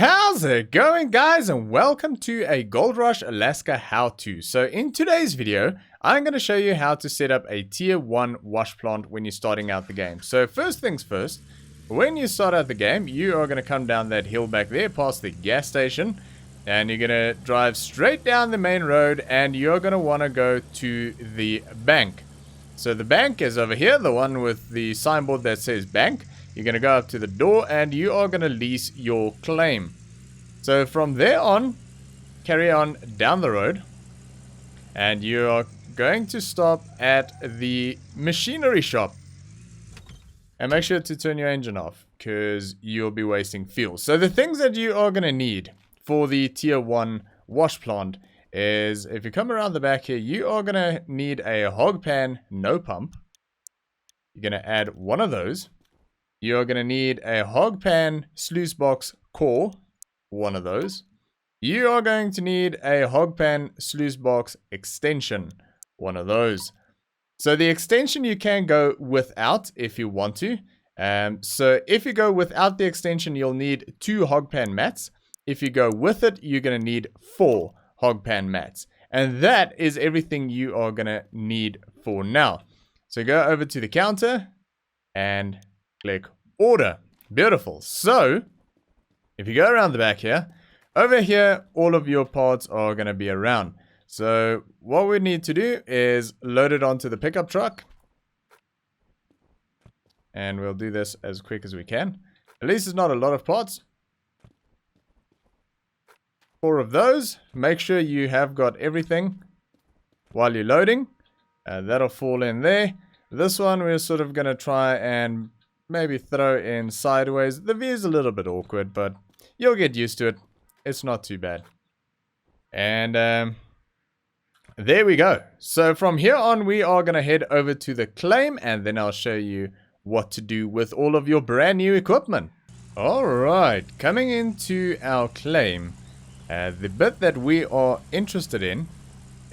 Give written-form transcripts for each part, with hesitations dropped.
How's it going, guys, and welcome to a Gold Rush Alaska how-to. So in today's video, I'm going to show you how to set up a tier 1 wash plant when you're starting out the game. So first things first, when you start out the game, you are going to come down that hill back there past the gas station, and you're going to drive straight down the main road, and you're going to want to go to the bank. So the bank is over here, the one with the signboard that says bank. You're going to go up to the door and you are going to lease your claim. So from there on, carry on down the road. And you are going to stop at the machinery shop. And make sure to turn your engine off, because you'll be wasting fuel. So the things that you are going to need for the tier 1 wash plant is, if you come around the back here, you are going to need a hog pan no pump. You're going to add one of those. You're going to need a hog pan sluice box core, one of those. You are going to need a hog pan sluice box extension, one of those. So the extension you can go without if you want to. So if you go without the extension, you'll need 2 hog pan mats. If you go with it, you're going to need 4 hog pan mats. And that is everything you are going to need for now. So go over to the counter and click order. Beautiful. So if you go around the back here, over here, all of your parts are going to be around. So what we need to do is load it onto the pickup truck. And we'll do this as quick as we can. At least it's not a lot of parts. 4 of those. Make sure you have got everything while you're loading. That'll fall in there. This one we're sort of going to try and maybe throw in sideways. The view is a little bit awkward, but you'll get used to it. It's not too bad. And there we go. So from here on, we are going to head over to the claim, and then I'll show you what to do with all of your brand new equipment. Alright, coming into our claim, the bit that we are interested in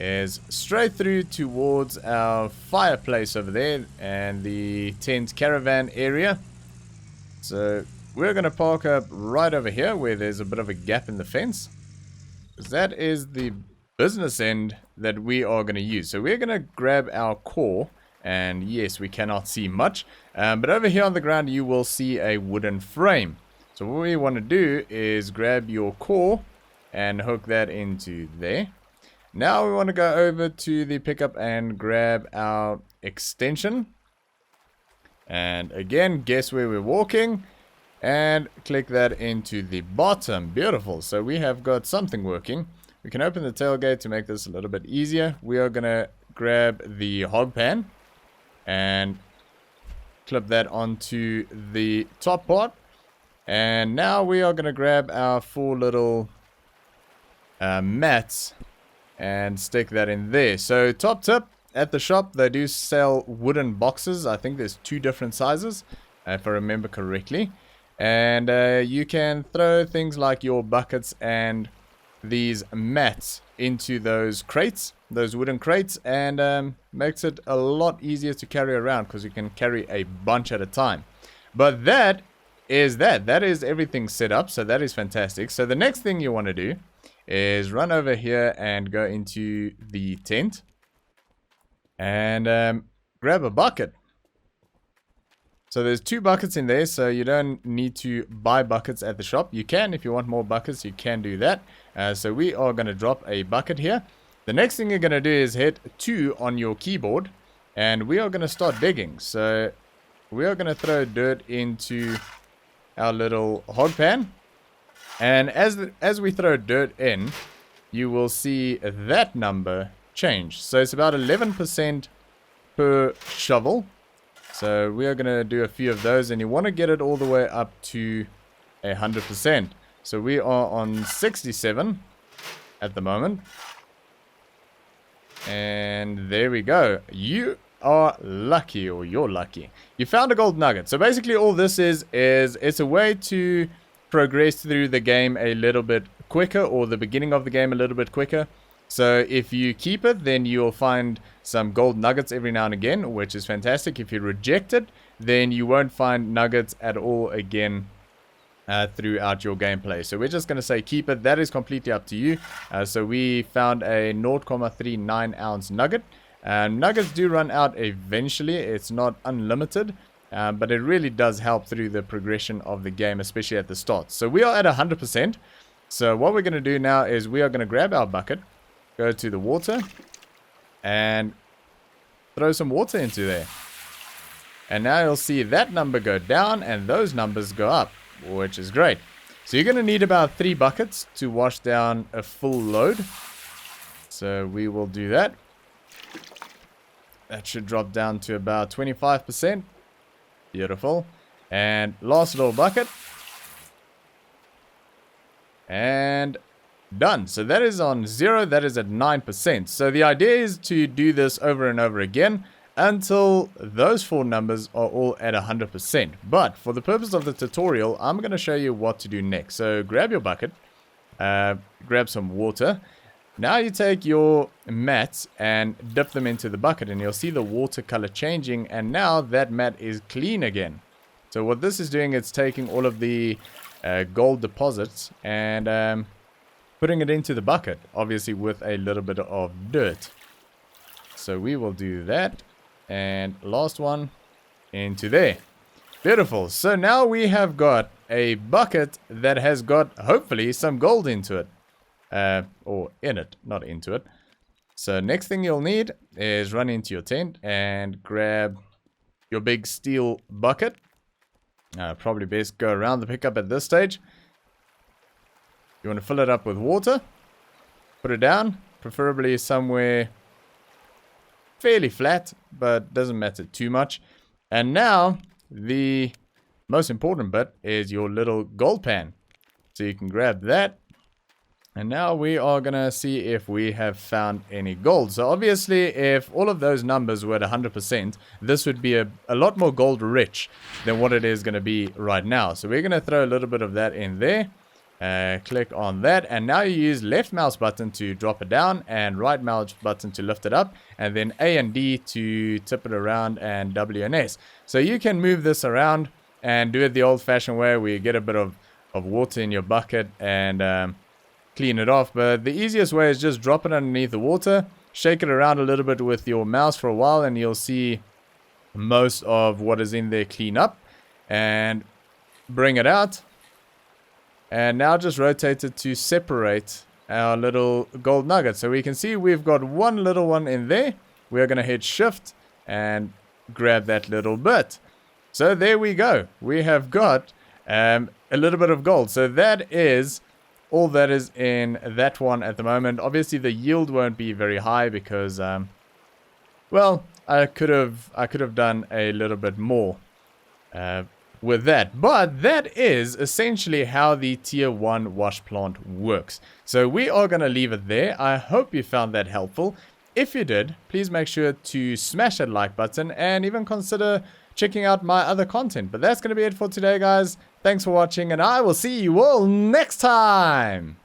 is straight through towards our fireplace over there and the tent caravan area. So we're going to park up right over here where there's a bit of a gap in the fence, because that is the business end that we are going to use. So we're going to grab our core, and yes, we cannot see much, but over here on the ground you will see a wooden frame. So what we want to do is grab your core and hook that into there. Now we want to go over to the pickup and grab our extension. And again, guess where we're walking. And click that into the bottom. Beautiful. So we have got something working. We can open the tailgate to make this a little bit easier. We are going to grab the hog pan and clip that onto the top part. And now we are going to grab our 4 little mats and stick that in there. So top tip, at the shop they do sell wooden boxes. I think there's 2 different sizes, if I remember correctly. And you can throw things like your buckets and these mats into those crates, those wooden crates, and makes it a lot easier to carry around, because you can carry a bunch at a time. But that is everything set up, so that is fantastic. So the next thing you want to do is run over here and go into the tent and grab a bucket. So there's 2 buckets in there, so you don't need to buy buckets at the shop. You can, if you want more buckets, you can do that. So we are going to drop a bucket here. The next thing you're going to do is hit 2 on your keyboard, and we are going to start digging. So we are going to throw dirt into our little hog pan. And as we throw dirt in, you will see that number change. So it's about 11% per shovel. So we are going to do a few of those, and you want to get it all the way up to 100%. So we are on 67 at the moment. And there we go. You are lucky, or you're lucky. You found a gold nugget. So basically all this is it's a way to progress through the game a little bit quicker, or the beginning of the game a little bit quicker. So if you keep it, then you'll find some gold nuggets every now and again, which is fantastic. If you reject it, then you won't find nuggets at all again throughout your gameplay. So we're just going to say keep it. That is completely up to you. So we found a 0.39 ounce nugget. Nuggets do run out eventually. It's not unlimited, but it really does help through the progression of the game, especially at the start. So we are at 100%. So what we're going to do now is we are going to grab our bucket, go to the water, and throw some water into there. And now you'll see that number go down and those numbers go up, which is great. So you're going to need about 3 buckets to wash down a full load. So we will do that. That should drop down to about 25%. Beautiful. And last little bucket. And done. So that is on 0. That is at 9%. So the idea is to do this over and over again until those 4 numbers are all at 100%. But for the purpose of the tutorial, I'm going to show you what to do next. So grab your bucket, grab some water. Now you take your mats and dip them into the bucket, and you'll see the water color changing, and now that mat is clean again. So what this is doing, it's taking all of the gold deposits and putting it into the bucket, obviously with a little bit of dirt. So we will do that. And last one into there. Beautiful. So now we have got a bucket that has got hopefully some gold into it. Or in it, not into it. So next thing you'll need is run into your tent and grab your big steel bucket. Probably best go around the pickup at this stage. You want to fill it up with water. Put it down, preferably somewhere fairly flat, but doesn't matter too much. And now the most important bit is your little gold pan. So you can grab that. And now we are going to see if we have found any gold. So obviously, if all of those numbers were at 100%, this would be a lot more gold rich than what it is going to be right now. So we're going to throw a little bit of that in there. Click on that, and now you use left mouse button to drop it down and right mouse button to lift it up, and then A and D to tip it around, and W and S. So you can move this around and do it the old-fashioned way where you get a bit of water in your bucket and clean it off. But the easiest way is just drop it underneath the water, shake it around a little bit with your mouse for a while, and you'll see most of what is in there clean up, and bring it out. And now just rotate it to separate our little gold nugget. So we can see we've got one little one in there. We're going to hit shift and grab that little bit. So there we go. We have got a little bit of gold. So that is all that is in that one at the moment. Obviously the yield won't be very high because, well, I could have done a little bit more with that. But that is essentially how the tier 1 wash plant works. So we are going to leave it there. I hope you found that helpful. If you did, please make sure to smash that like button and even consider checking out my other content. But that's going to be it for today, guys. Thanks for watching, and I will see you all next time.